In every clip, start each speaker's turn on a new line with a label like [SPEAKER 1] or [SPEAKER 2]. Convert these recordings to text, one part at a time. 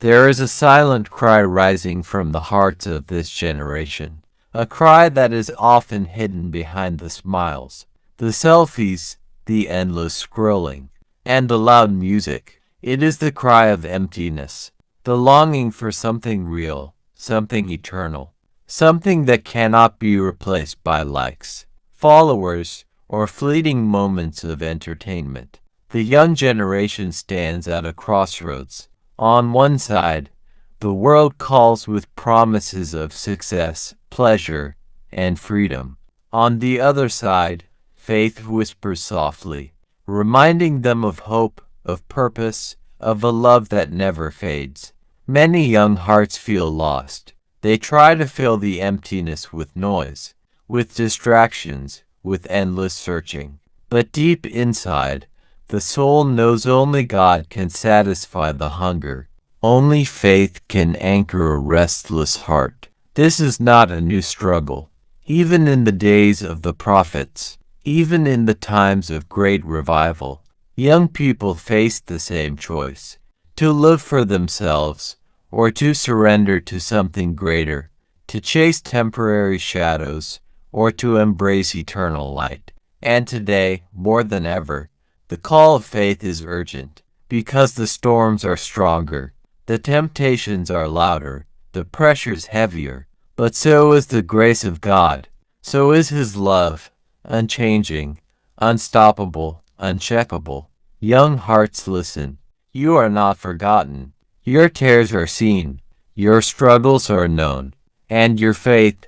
[SPEAKER 1] There is a silent cry rising from the hearts of this generation, a cry that is often hidden behind the smiles, the selfies, the endless scrolling, and the loud music. It is the cry of emptiness, the longing for something real, something eternal, something that cannot be replaced by likes, followers, or fleeting moments of entertainment. The young generation stands at a crossroads. On one side, the world calls with promises of success, pleasure, and freedom. On the other side, faith whispers softly, reminding them of hope, of purpose, of a love that never fades. Many young hearts feel lost. They try to fill the emptiness with noise, with distractions, with endless searching. But deep inside, the soul knows only God can satisfy the hunger. Only faith can anchor a restless heart. This is not a new struggle. Even in the days of the prophets, even in the times of great revival, young people faced the same choice: to live for themselves, or to surrender to something greater, to chase temporary shadows, or to embrace eternal light. And today, more than ever, the call of faith is urgent, because the storms are stronger, the temptations are louder, the pressures heavier, but so is the grace of God, so is His love, unchanging, unstoppable, uncheckable. Young hearts, listen. You are not forgotten. Your tears are seen, your struggles are known, and your faith,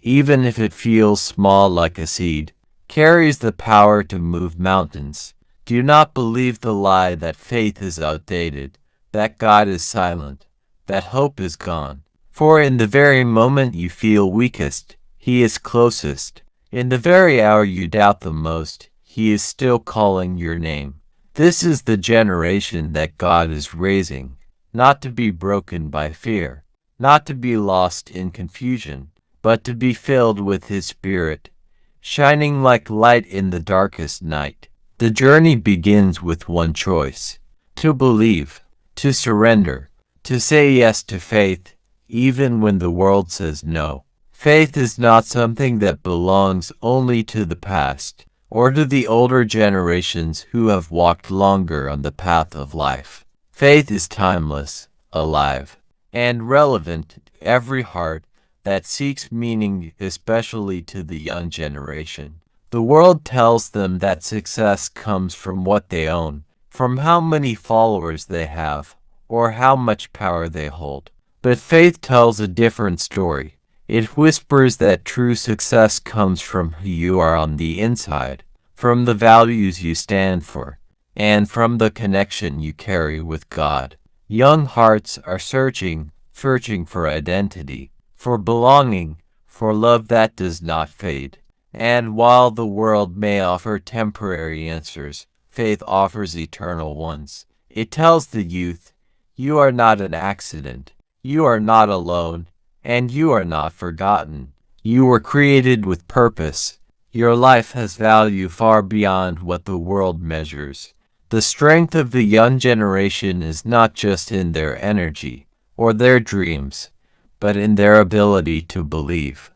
[SPEAKER 1] even if it feels small like a seed, carries the power to move mountains. Do not believe the lie that faith is outdated, that God is silent, that hope is gone. For in the very moment you feel weakest, He is closest. In the very hour you doubt the most, He is still calling your name. This is the generation that God is raising, not to be broken by fear, not to be lost in confusion, but to be filled with His Spirit, shining like light in the darkest night. The journey begins with one choice: to believe, to surrender, to say yes to faith, even when the world says no. Faith is not something that belongs only to the past, or to the older generations who have walked longer on the path of life. Faith is timeless, alive, and relevant to every heart that seeks meaning, especially to the young generation. The world tells them that success comes from what they own, from how many followers they have, or how much power they hold. But faith tells a different story. It whispers that true success comes from who you are on the inside, from the values you stand for, and from the connection you carry with God. Young hearts are searching for identity, for belonging, for love that does not fade. And while the world may offer temporary answers, faith offers eternal ones. It tells the youth, you are not an accident, you are not alone, and you are not forgotten. You were created with purpose. Your life has value far beyond what the world measures. The strength of the young generation is not just in their energy or their dreams, but in their ability to believe.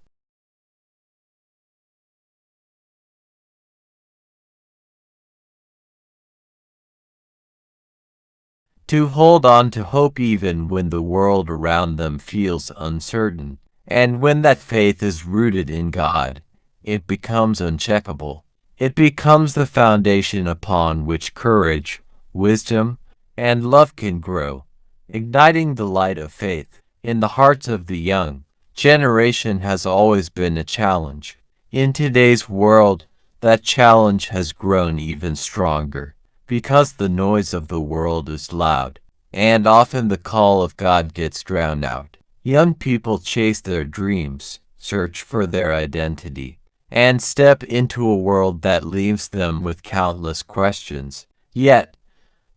[SPEAKER 1] To hold on to hope even when the world around them feels uncertain, and when that faith is rooted in God, it becomes uncheckable. It becomes the foundation upon which courage, wisdom, and love can grow, igniting the light of faith in the hearts of the young generation has always been a challenge. In today's world, that challenge has grown even stronger, because the noise of the world is loud, and often the call of God gets drowned out. Young people chase their dreams, search for their identity, and step into a world that leaves them with countless questions. Yet,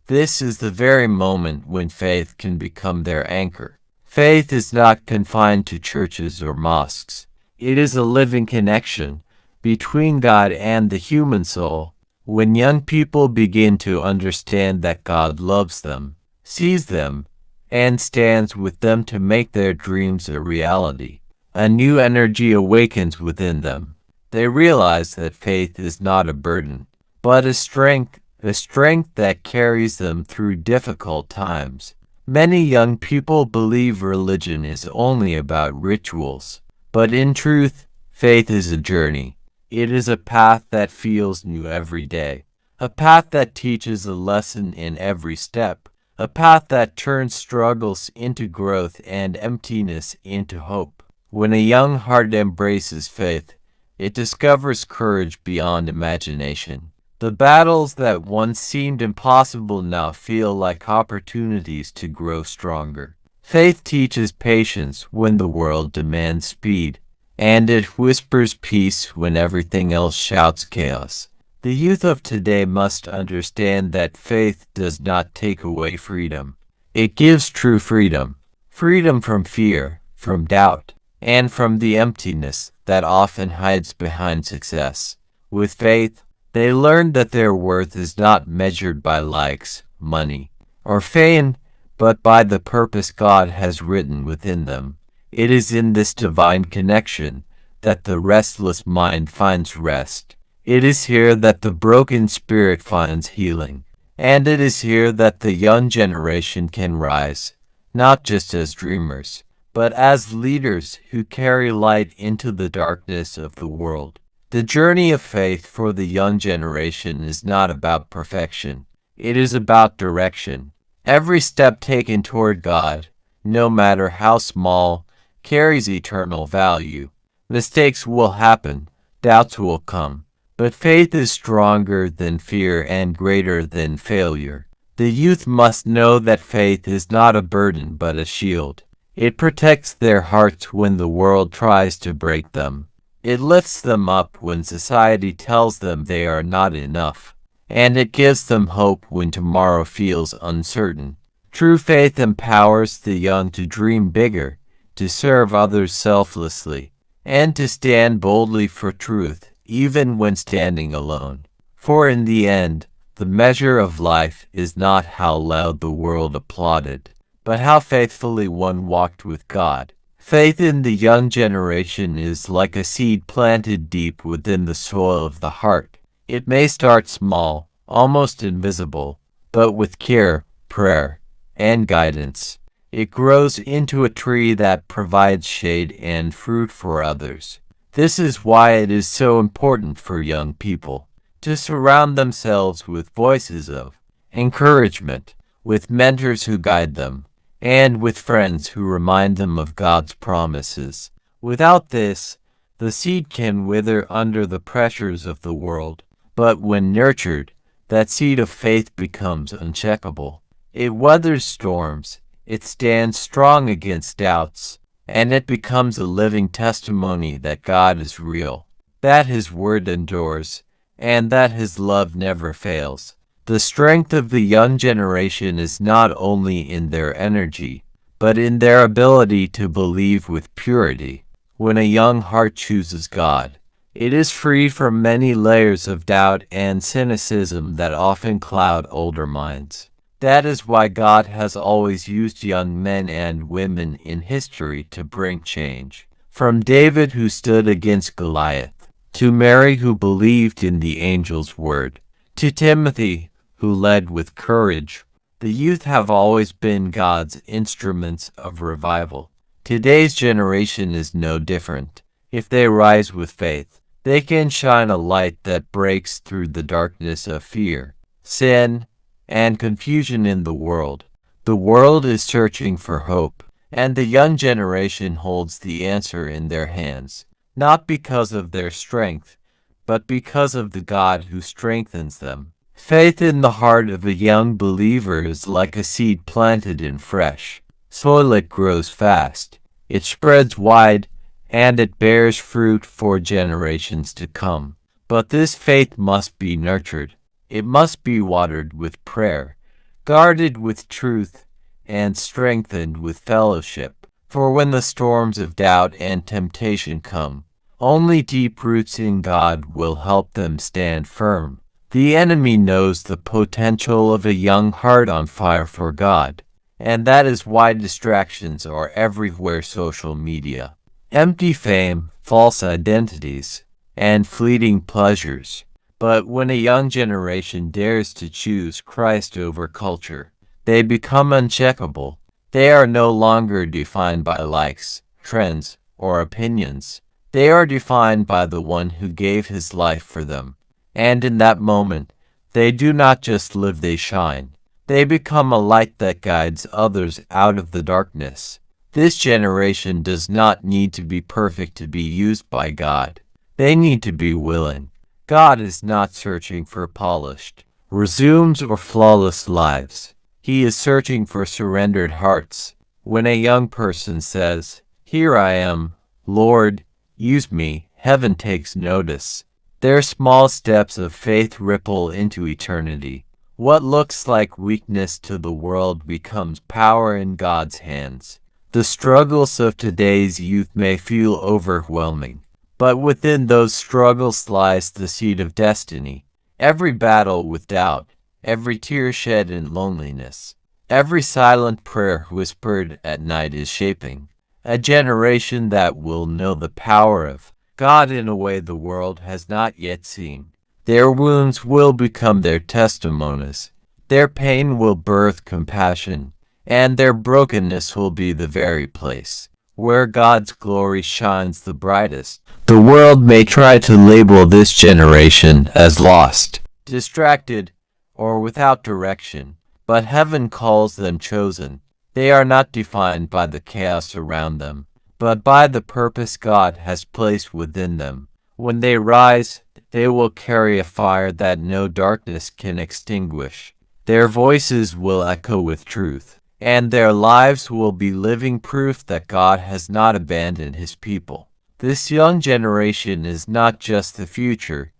[SPEAKER 1] this is the very moment when faith can become their anchor. Faith is not confined to churches or mosques. It is a living connection between God and the human soul. When young people begin to understand that God loves them, sees them, and stands with them to make their dreams a reality. A new energy awakens within them. They realize that faith is not a burden, but a strength that carries them through difficult times. Many young people believe religion is only about rituals, but in truth, faith is a journey. It is a path that feels new every day, a path that teaches a lesson in every step, a path that turns struggles into growth and emptiness into hope. When a young heart embraces faith, it discovers courage beyond imagination. The battles that once seemed impossible now feel like opportunities to grow stronger. Faith teaches patience when the world demands speed, and it whispers peace when everything else shouts chaos. The youth of today must understand that faith does not take away freedom. It gives true freedom. Freedom from fear, from doubt, and from the emptiness that often hides behind success. With faith, they learn that their worth is not measured by likes, money, or fame, but by the purpose God has written within them. It is in this divine connection that the restless mind finds rest. It is here that the broken spirit finds healing. And it is here that the young generation can rise, not just as dreamers, but as leaders who carry light into the darkness of the world. The journey of faith for the young generation is not about perfection. It is about direction. Every step taken toward God, no matter how small, carries eternal value. Mistakes will happen, doubts will come, but faith is stronger than fear and greater than failure. The youth must know that faith is not a burden but a shield. It protects their hearts when the world tries to break them. It lifts them up when society tells them they are not enough, and it gives them hope when tomorrow feels uncertain. True faith empowers the young to dream bigger, to serve others selflessly, and to stand boldly for truth, even when standing alone. For in the end, the measure of life is not how loud the world applauded, but how faithfully one walked with God. Faith in the young generation is like a seed planted deep within the soil of the heart. It may start small, almost invisible, but with care, prayer, and guidance, it grows into a tree that provides shade and fruit for others. This is why it is so important for young people to surround themselves with voices of encouragement, with mentors who guide them, and with friends who remind them of God's promises. Without this, the seed can wither under the pressures of the world, but when nurtured, that seed of faith becomes uncheckable. It weathers storms, it stands strong against doubts, and it becomes a living testimony that God is real, that His word endures, and that His love never fails. The strength of the young generation is not only in their energy, but in their ability to believe with purity. When a young heart chooses God, it is free from many layers of doubt and cynicism that often cloud older minds. That is why God has always used young men and women in history to bring change. From David, who stood against Goliath, to Mary, who believed in the angel's word, to Timothy, who led with courage, the youth have always been God's instruments of revival. Today's generation is no different. If they rise with faith, they can shine a light that breaks through the darkness of fear, sin, and confusion in the world. The world is searching for hope, and the young generation holds the answer in their hands, not because of their strength, but because of the God who strengthens them. Faith in the heart of a young believer is like a seed planted in fresh soil. It grows fast, it spreads wide, and it bears fruit for generations to come. But this faith must be nurtured. It must be watered with prayer, guarded with truth, and strengthened with fellowship. For when the storms of doubt and temptation come, only deep roots in God will help them stand firm. The enemy knows the potential of a young heart on fire for God. And that is why distractions are everywhere: social media, empty fame, false identities, and fleeting pleasures. But when a young generation dares to choose Christ over culture, they become uncheckable. They are no longer defined by likes, trends, or opinions. They are defined by the one who gave his life for them. And in that moment, they do not just live, they shine. They become a light that guides others out of the darkness. This generation does not need to be perfect to be used by God. They need to be willing. God is not searching for polished resumes or flawless lives. He is searching for surrendered hearts. When a young person says, "Here I am, Lord, use me," heaven takes notice. Their small steps of faith ripple into eternity. What looks like weakness to the world becomes power in God's hands. The struggles of today's youth may feel overwhelming, but within those struggles lies the seed of destiny. Every battle with doubt, every tear shed in loneliness, every silent prayer whispered at night is shaping a generation that will know the power of God in a way the world has not yet seen. Their wounds will become their testimonies. Their pain will birth compassion, and their brokenness will be the very place where God's glory shines the brightest. The world may try to label this generation as lost, distracted, or without direction, but heaven calls them chosen. They are not defined by the chaos around them, but by the purpose God has placed within them. When they rise, they will carry a fire that no darkness can extinguish. Their voices will echo with truth, and their lives will be living proof that God has not abandoned his people. This young generation is not just the future,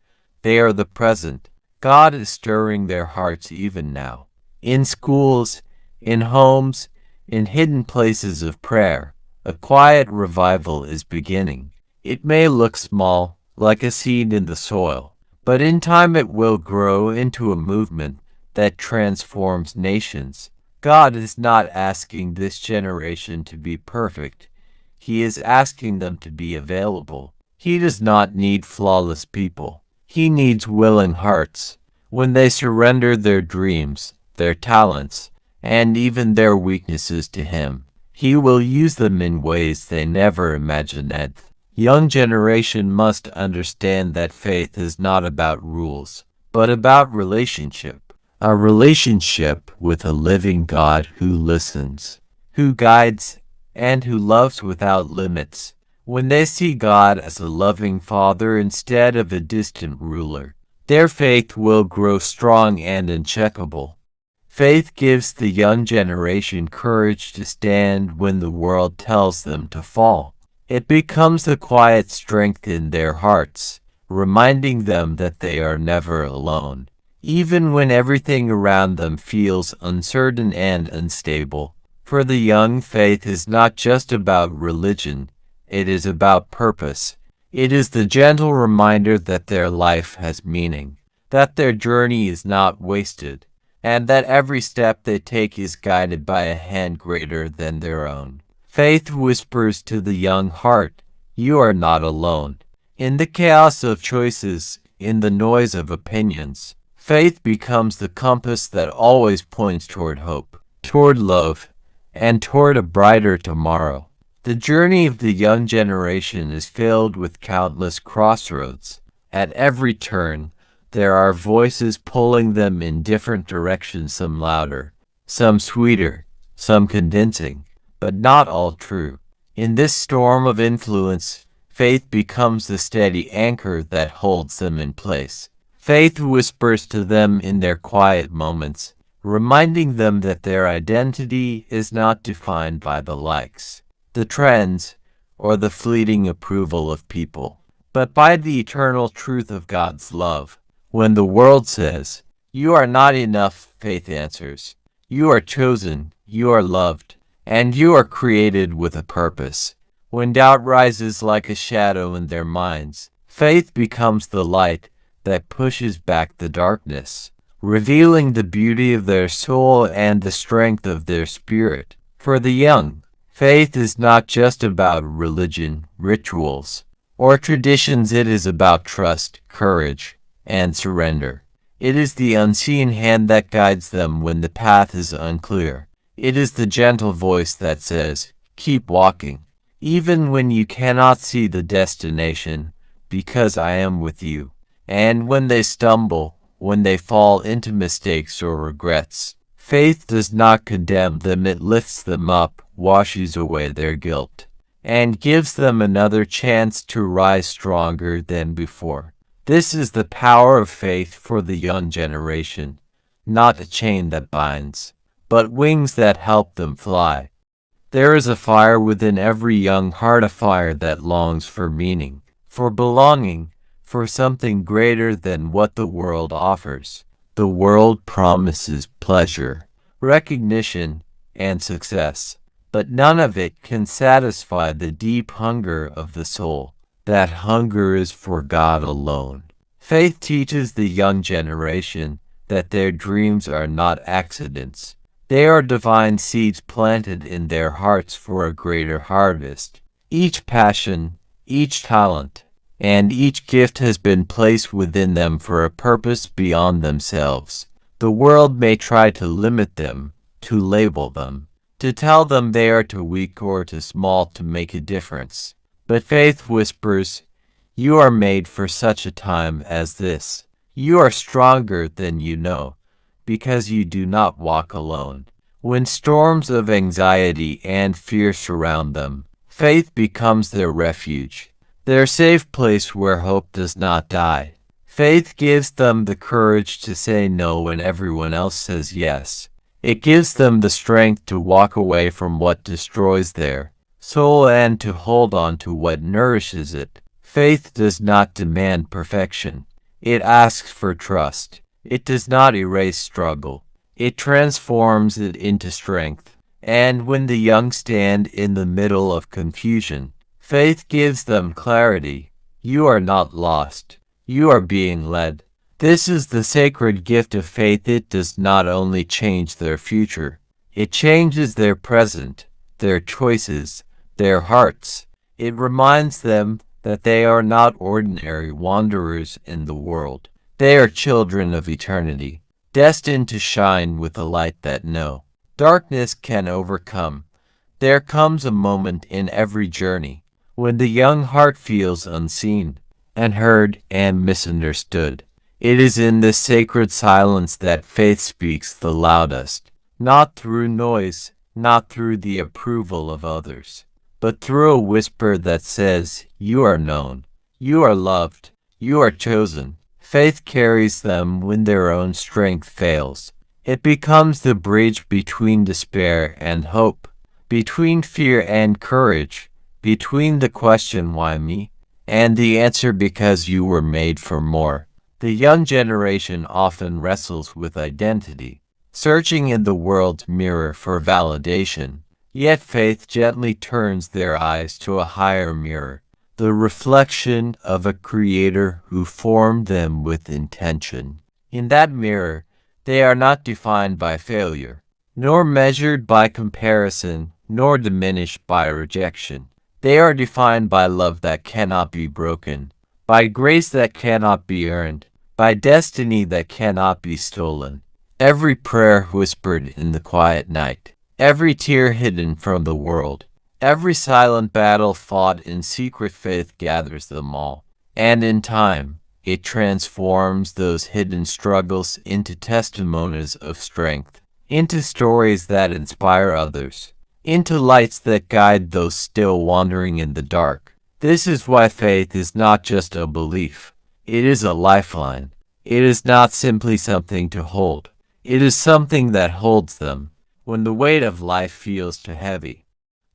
[SPEAKER 1] they are the present. God is stirring their hearts even now. In schools, in homes, in hidden places of prayer, a quiet revival is beginning. It may look small, like a seed in the soil, but in time it will grow into a movement that transforms nations. God is not asking this generation to be perfect. He is asking them to be available. He does not need flawless people. He needs willing hearts. When they surrender their dreams, their talents, and even their weaknesses to him, he will use them in ways they never imagined. The young generation must understand that faith is not about rules, but about relationship. A relationship with a living God who listens, who guides, and who loves without limits. When they see God as a loving Father instead of a distant ruler, their faith will grow strong and uncheckable. Faith gives the young generation courage to stand when the world tells them to fall. It becomes a quiet strength in their hearts, reminding them that they are never alone, even when everything around them feels uncertain and unstable. For the young, faith is not just about religion, it is about purpose. It is the gentle reminder that their life has meaning, that their journey is not wasted, and that every step they take is guided by a hand greater than their own. Faith whispers to the young heart, "You are not alone." In the chaos of choices, in the noise of opinions, faith becomes the compass that always points toward hope, toward love, and toward a brighter tomorrow. The journey of the young generation is filled with countless crossroads. At every turn, there are voices pulling them in different directions, some louder, some sweeter, some convincing, but not all true. In this storm of influence, faith becomes the steady anchor that holds them in place. Faith whispers to them in their quiet moments, reminding them that their identity is not defined by the likes, the trends, or the fleeting approval of people, but by the eternal truth of God's love. When the world says, "You are not enough," faith answers, "You are chosen, you are loved, and you are created with a purpose." When doubt rises like a shadow in their minds, faith becomes the light that pushes back the darkness. revealing the beauty of their soul and the strength of their spirit. For the young, faith is not just about religion, rituals, or traditions. It is about trust, courage, and surrender. It is the unseen hand that guides them when the path is unclear. It is the gentle voice that says, "Keep walking, even when you cannot see the destination, because I am with you." And when they stumble, when they fall into mistakes or regrets, faith does not condemn them. It lifts them up, washes away their guilt, and gives them another chance to rise stronger than before. This is the power of faith for the young generation, not a chain that binds, but wings that help them fly. There is a fire within every young heart, a fire that longs for meaning, for belonging, for something greater than what the world offers. The world promises pleasure, recognition, and success, but none of it can satisfy the deep hunger of the soul. That hunger is for God alone. Faith teaches the young generation that their dreams are not accidents. They are divine seeds planted in their hearts for a greater harvest. Each passion, each talent, and each gift has been placed within them for a purpose beyond themselves. The world may try to limit them, to label them, to tell them they are too weak or too small to make a difference. But faith whispers, "You are made for such a time as this. You are stronger than you know, because you do not walk alone." When storms of anxiety and fear surround them, faith becomes their refuge, their safe place where hope does not die. Faith gives them the courage to say no when everyone else says yes. It gives them the strength to walk away from what destroys their soul and to hold on to what nourishes it. Faith does not demand perfection. It asks for trust. It does not erase struggle. It transforms it into strength. And when the young stand in the middle of confusion, faith gives them clarity. You are not lost. You are being led. This is the sacred gift of faith. It does not only change their future, it changes their present, their choices, their hearts. It reminds them that they are not ordinary wanderers in the world. They are children of eternity, destined to shine with a light that no darkness can overcome. There comes a moment in every journey when the young heart feels unseen, unheard, and misunderstood. It is in this sacred silence that faith speaks the loudest, not through noise, not through the approval of others, but through a whisper that says, "You are known, you are loved, you are chosen." Faith carries them when their own strength fails. It becomes the bridge between despair and hope, between fear and courage, between the question, "Why me?" and the answer, "Because you were made for more." The young generation often wrestles with identity, searching in the world's mirror for validation. Yet faith gently turns their eyes to a higher mirror, the reflection of a creator who formed them with intention. In that mirror, they are not defined by failure, nor measured by comparison, nor diminished by rejection. They are defined by love that cannot be broken, by grace that cannot be earned, by destiny that cannot be stolen. Every prayer whispered in the quiet night, every tear hidden from the world, every silent battle fought in secret, faith gathers them all. And in time, it transforms those hidden struggles into testimonies of strength, into stories that inspire others, into lights that guide those still wandering in the dark. This is why faith is not just a belief. It is a lifeline. It is not simply something to hold. It is something that holds them when the weight of life feels too heavy.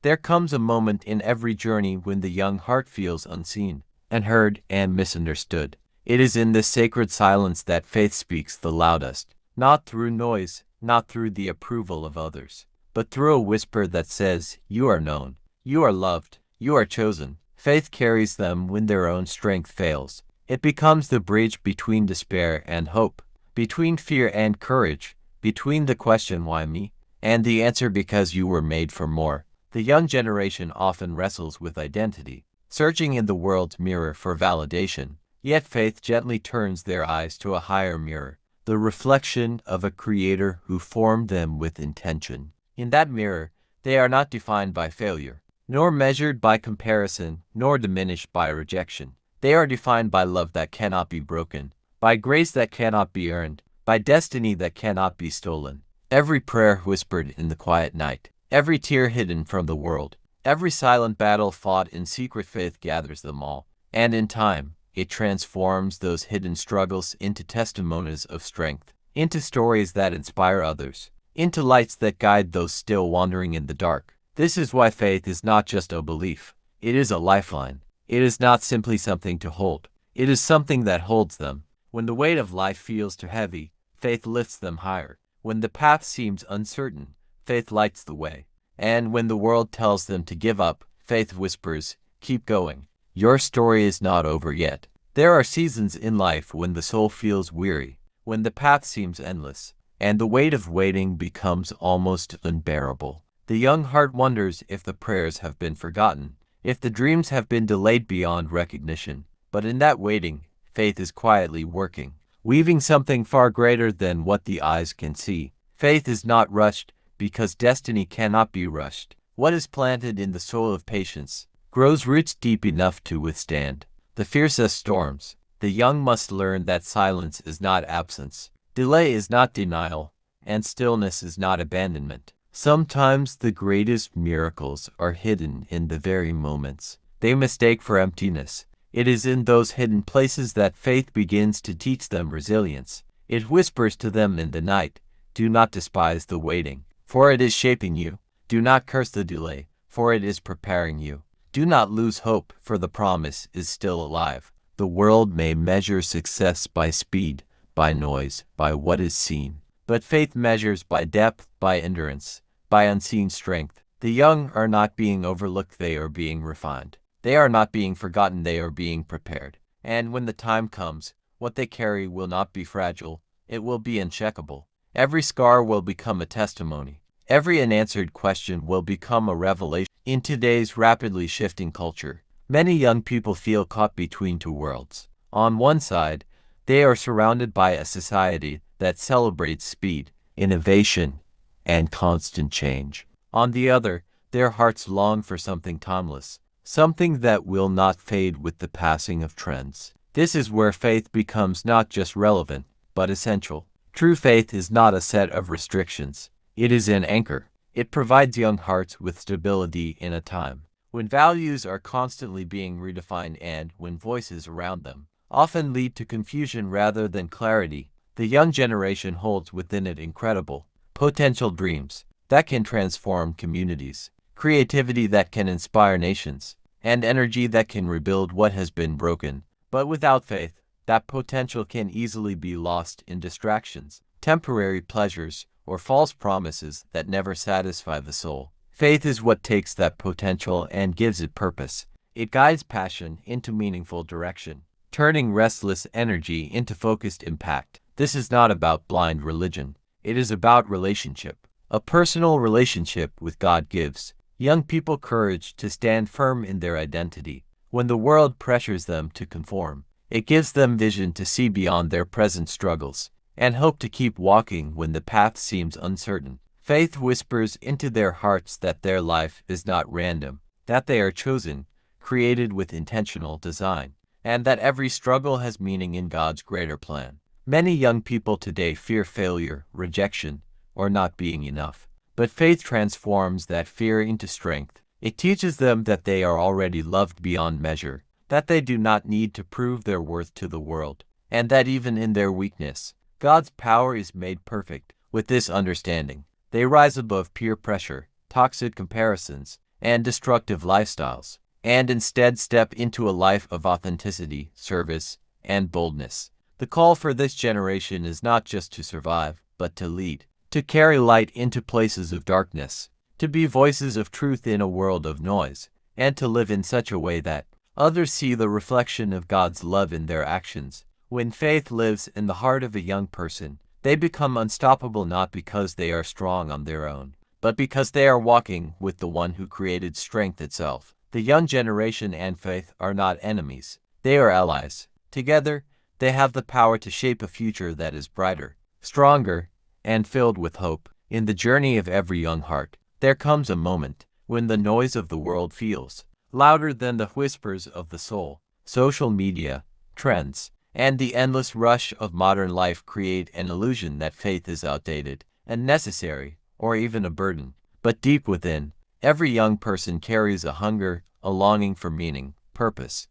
[SPEAKER 1] There comes a moment in every journey when the young heart feels unseen, unheard, and misunderstood. It is in this sacred silence that faith speaks the loudest, not through noise, not through the approval of others, but through a whisper that says, "You are known, you are loved, you are chosen." Faith carries them when their own strength fails. It becomes the bridge between despair and hope, between fear and courage, between the question why me, and the answer because you were made for more. The young generation often wrestles with identity, searching in the world's mirror for validation, yet faith gently turns their eyes to a higher mirror, the reflection of a creator who formed them with intention. In that mirror, they are not defined by failure, nor measured by comparison, nor diminished by rejection. They are defined by love that cannot be broken, by grace that cannot be earned, by destiny that cannot be stolen. Every prayer whispered in the quiet night, every tear hidden from the world, every silent battle fought in secret, faith gathers them all, and in time, it transforms those hidden struggles into testimonies of strength, into stories that inspire others, into lights that guide those still wandering in the dark. This is why faith is not just a belief, it is a lifeline. It is not simply something to hold, it is something that holds them. When the weight of life feels too heavy, faith lifts them higher. When the path seems uncertain, faith lights the way. And when the world tells them to give up, faith whispers, keep going. Your story is not over yet. There are seasons in life when the soul feels weary, when the path seems endless, and the weight of waiting becomes almost unbearable. The young heart wonders if the prayers have been forgotten, if the dreams have been delayed beyond recognition. But in that waiting, faith is quietly working, weaving something far greater than what the eyes can see. Faith is not rushed, because destiny cannot be rushed. What is planted in the soul of patience grows roots deep enough to withstand the fiercest storms. The young must learn that silence is not absence, delay is not denial, and stillness is not abandonment. Sometimes the greatest miracles are hidden in the very moments they mistake for emptiness. It is in those hidden places that faith begins to teach them resilience. It whispers to them in the night, do not despise the waiting, for it is shaping you. Do not curse the delay, for it is preparing you. Do not lose hope, for the promise is still alive. The world may measure success by speed, by noise, by what is seen, but faith measures by depth, by endurance, by unseen strength. The young are not being overlooked, they are being refined. They are not being forgotten, they are being prepared. And when the time comes, what they carry will not be fragile, it will be uncheckable. Every scar will become a testimony. Every unanswered question will become a revelation. In today's rapidly shifting culture, many young people feel caught between two worlds. On one side, they are surrounded by a society that celebrates speed, innovation, and constant change. On the other, their hearts long for something timeless, something that will not fade with the passing of trends. This is where faith becomes not just relevant, but essential. True faith is not a set of restrictions. It is an anchor. It provides young hearts with stability in a time when values are constantly being redefined and when voices around them often lead to confusion rather than clarity. The young generation holds within it incredible potential, dreams that can transform communities, creativity that can inspire nations, and energy that can rebuild what has been broken. But without faith, that potential can easily be lost in distractions, temporary pleasures, or false promises that never satisfy the soul. Faith is what takes that potential and gives it purpose. It guides passion into meaningful direction, turning restless energy into focused impact. This is not about blind religion. It is about relationship. A personal relationship with God gives young people courage to stand firm in their identity. When the world pressures them to conform, it gives them vision to see beyond their present struggles and hope to keep walking when the path seems uncertain. Faith whispers into their hearts that their life is not random, that they are chosen, created with intentional design, and that every struggle has meaning in God's greater plan. Many young people today fear failure, rejection, or not being enough. But faith transforms that fear into strength. It teaches them that they are already loved beyond measure, that they do not need to prove their worth to the world, and that even in their weakness, God's power is made perfect. With this understanding, they rise above peer pressure, toxic comparisons, and destructive lifestyles, and instead step into a life of authenticity, service, and boldness. The call for this generation is not just to survive, but to lead, to carry light into places of darkness, to be voices of truth in a world of noise, and to live in such a way that others see the reflection of God's love in their actions. When faith lives in the heart of a young person, they become unstoppable not because they are strong on their own, but because they are walking with the one who created strength itself. The young generation and faith are not enemies. They are allies. Together, they have the power to shape a future that is brighter, stronger, and filled with hope. In the journey of every young heart, there comes a moment when the noise of the world feels louder than the whispers of the soul. Social media, trends, and the endless rush of modern life create an illusion that faith is outdated, unnecessary, or even a burden. But deep within, every young person carries a hunger, a longing for meaning, purpose.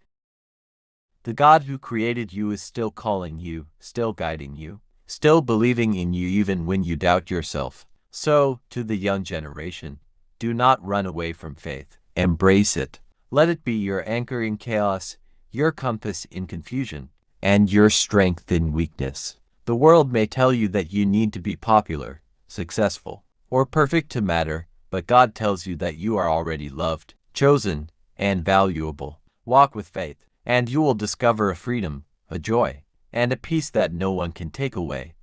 [SPEAKER 1] The God who created you is still calling you, still guiding you, still believing in you even when you doubt yourself. So, to the young generation, do not run away from faith. Embrace it. Let it be your anchor in chaos, your compass in confusion, and your strength in weakness. The world may tell you that you need to be popular, successful, or perfect to matter, but God tells you that you are already loved, chosen, and valuable. Walk with faith, and you will discover a freedom, a joy, and a peace that no one can take away.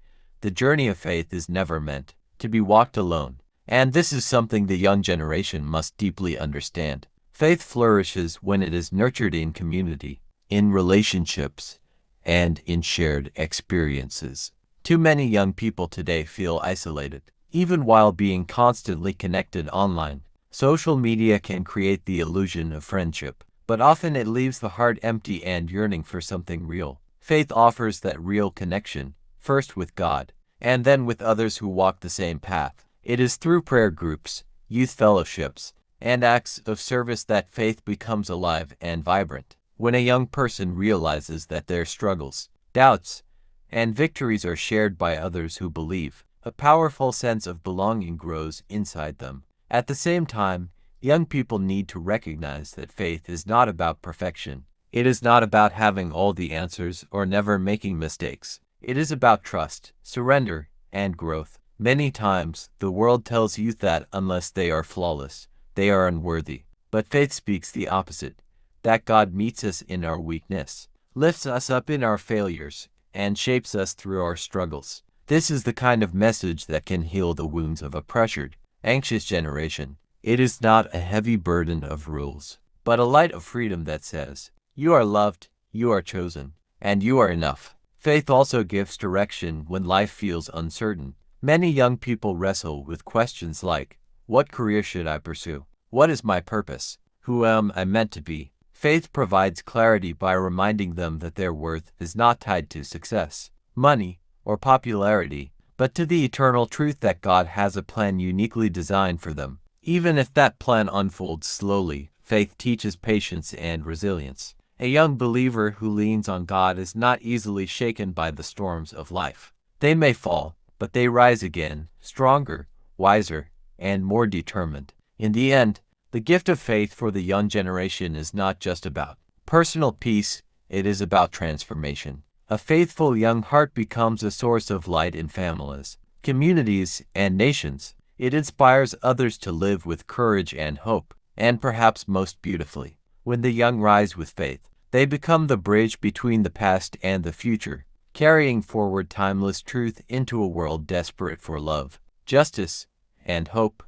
[SPEAKER 1] The journey of faith is never meant to be walked alone, and this is something the young generation must deeply understand. Faith flourishes when it is nurtured in community, in relationships, and in shared experiences. Too many young people today feel isolated, even while being constantly connected online. Social media can create the illusion of friendship, but often it leaves the heart empty and yearning for something real. Faith offers that real connection, first with God, and then with others who walk the same path. It is through prayer groups, youth fellowships, and acts of service that faith becomes alive and vibrant. When a young person realizes that their struggles, doubts, and victories are shared by others who believe, a powerful sense of belonging grows inside them. At the same time, young people need to recognize that faith is not about perfection. It is not about having all the answers or never making mistakes. It is about trust, surrender, and growth. Many times, the world tells youth that unless they are flawless, they are unworthy. But faith speaks the opposite, that God meets us in our weakness, lifts us up in our failures, and shapes us through our struggles. This is the kind of message that can heal the wounds of a pressured, anxious generation. It is not a heavy burden of rules, but a light of freedom that says, you are loved, you are chosen, and you are enough. Faith also gives direction when life feels uncertain. Many young people wrestle with questions like, what career should I pursue? What is my purpose? Who am I meant to be? Faith provides clarity by reminding them that their worth is not tied to success, money, or popularity, but to the eternal truth that God has a plan uniquely designed for them. Even if that plan unfolds slowly, faith teaches patience and resilience. A young believer who leans on God is not easily shaken by the storms of life. They may fall, but they rise again, stronger, wiser, and more determined. In the end, the gift of faith for the young generation is not just about personal peace, it is about transformation. A faithful young heart becomes a source of light in families, communities, and nations. It inspires others to live with courage and hope, and perhaps most beautifully, when the young rise with faith, they become the bridge between the past and the future, carrying forward timeless truth into a world desperate for love, justice, and hope.